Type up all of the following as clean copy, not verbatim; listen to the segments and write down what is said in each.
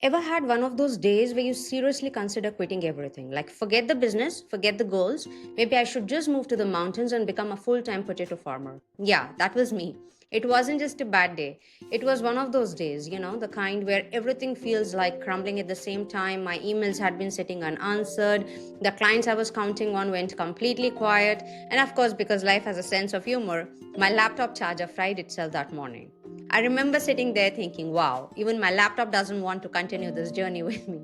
Ever had one of those days where you seriously consider quitting everything? Like, forget the business, forget the goals. Maybe I should just move to the mountains and become a full time potato farmer. Yeah, that was me. It wasn't just a bad day. It was one of those days, the kind where everything feels like crumbling at the same time. My emails had been sitting unanswered. The clients I was counting on went completely quiet. And of course, because life has a sense of humor, my laptop charger fried itself that morning. I remember sitting there thinking, wow, even my laptop doesn't want to continue this journey with me.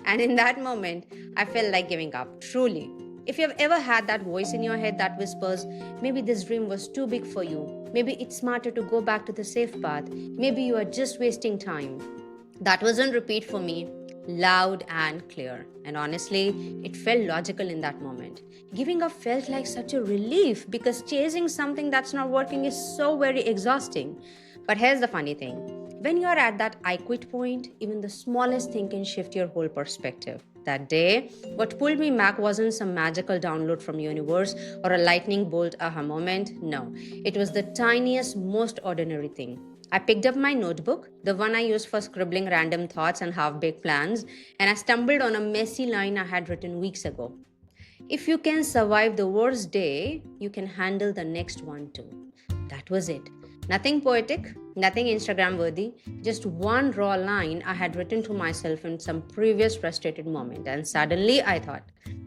And in that moment, I felt like giving up, truly. If you've ever had that voice in your head that whispers, maybe this dream was too big for you, maybe it's smarter to go back to the safe path, maybe you are just wasting time. That was on repeat for me, loud and clear. And honestly, it felt logical in that moment. Giving up felt like such a relief because chasing something that's not working is so very exhausting. But here's the funny thing, when you're at that I quit point, even the smallest thing can shift your whole perspective. That day, what pulled me back wasn't some magical download from universe or a lightning bolt aha moment. No, it was the tiniest, most ordinary thing. I picked up my notebook, the one I used for scribbling random thoughts and half baked plans, and I stumbled on a messy line I had written weeks ago. If you can survive the worst day, you can handle the next one too. That was it. Nothing poetic, nothing Instagram worthy, just one raw line I had written to myself in some previous frustrated moment. And suddenly I thought,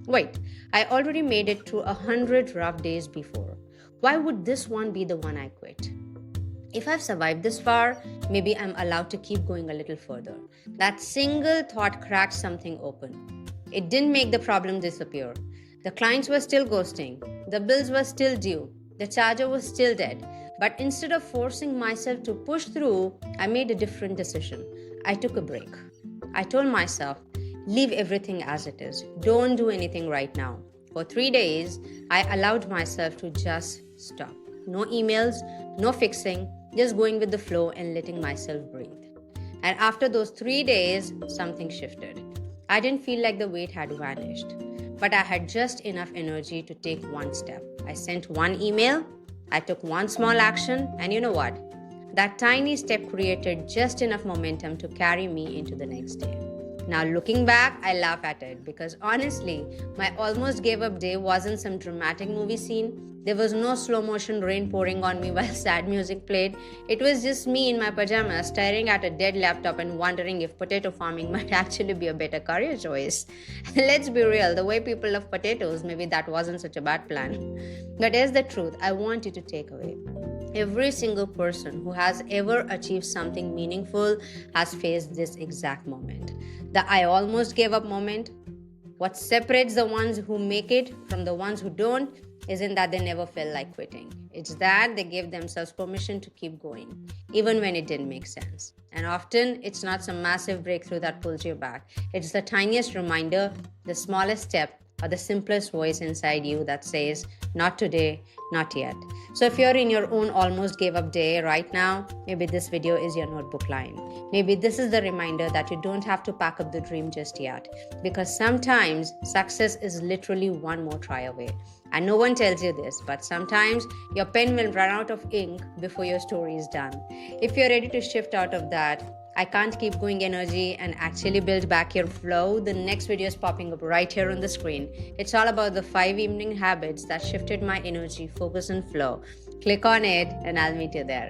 wait, I already made it through 100 rough days before. Why would this one be the one I quit? If I've survived this far, maybe I'm allowed to keep going a little further. That single thought cracked something open. It didn't make the problem disappear. The clients were still ghosting, the bills were still due, the charger was still dead. But instead of forcing myself to push through, I made a different decision. I took a break. I told myself, leave everything as it is. Don't do anything right now. For 3 days, I allowed myself to just stop. No emails, no fixing, just going with the flow and letting myself breathe. And after those 3 days, something shifted. I didn't feel like the weight had vanished, but I had just enough energy to take one step. I sent one email, I took one small action, and you know what? That tiny step created just enough momentum to carry me into the next day. Now, looking back, I laugh at it because honestly, my almost gave up day wasn't some dramatic movie scene. There was no slow motion rain pouring on me while sad music played. It was just me in my pajamas staring at a dead laptop and wondering if potato farming might actually be a better career choice. Let's be real, the way people love potatoes, maybe that wasn't such a bad plan. But here's the truth I want you to take away. Every single person who has ever achieved something meaningful has faced this exact moment. The I almost gave up moment. What separates the ones who make it from the ones who don't isn't that they never felt like quitting. It's that they gave themselves permission to keep going, even when it didn't make sense. And often, it's not some massive breakthrough that pulls you back. It's the tiniest reminder, the smallest step, or the simplest voice inside you that says, not today, not yet. So if you're in your own almost gave up day right now, maybe this video is your notebook line. Maybe this is the reminder that you don't have to pack up the dream just yet. Because sometimes success is literally one more try away. And no one tells you this, but sometimes your pen will run out of ink before your story is done. If you're ready to shift out of that, I can't keep going energy and actually build back your flow, the next video is popping up right here on the screen. It's all about the 5 evening habits that shifted my energy, focus, and flow. Click on it and I'll meet you there.